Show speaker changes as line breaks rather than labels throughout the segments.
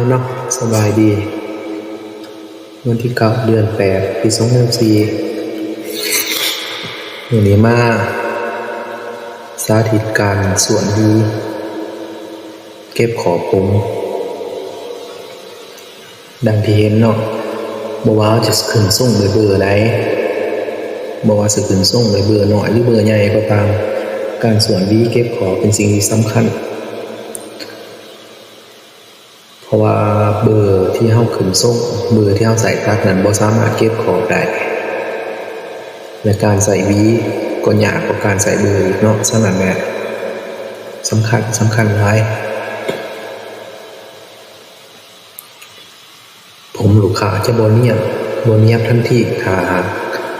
เนาะสบายดีวันที่9 เดือน 8 ปี 2024วันนี้มาสาธิตการสวนดีเก็บขอบผมดังที่เห็นเนาะบ่ว่าจะขึ้นทรงเบอร์ใดบ่ว่าสิขึ้นทรงเบอร์น้อยหรือเบอร์ใหญ่ก็ตามการสวนดีเก็บขอบเป็นสิ่งที่สำคัญเพราะว่าเบอร์ที่เฮาขึ้นทรงเบอร์ที่เฮาใส่ตัดนั้นบ่สามารถเก็บขอบได้และการใส่หวีก็ยากกว่าการใส่เบอร์อีกเนาะฉะนั้นแหละสำคัญหลายผมลูกค้าจะบ่เนียบทันทีถ้า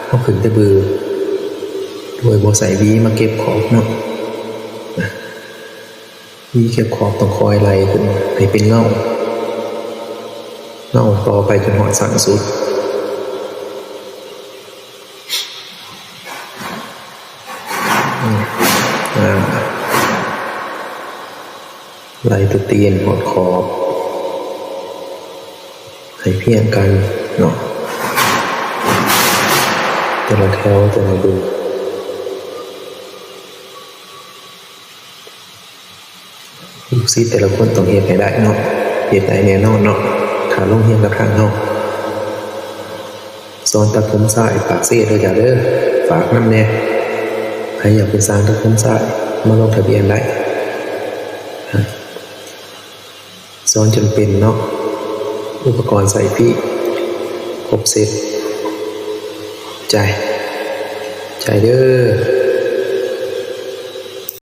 เฮาขึ้นแต่เบอร์โดยบ่ใส่หวีมาเก็บขอบเนาะหวีเก็บขอบต้องคอยไล่ขึ้นให้เป็นเงาต่อไปจนหอดสั้นสุดไล่ตัวตีนหอดขอบให้เพียงกันเนาะแต่ละแถวแต่ละเบอร์ลูกศิษย์แต่ละคนต้องเฮ็ดให้ได้เนาะเฮ็ดได้แน่นอนเนาะถ้าลงเรียนกับทางเฮาสอนตัดผมซ้ายปากเสียเด้อจ้ะเด้อฝากนำแน่ใครอยากเป็นสร้างตัดผมซ้ายมาลงทะเบียนได้สอนจนเป็นเนาะอุปกรณ์ใส่ฟรีครบเสร็จใจเด้อ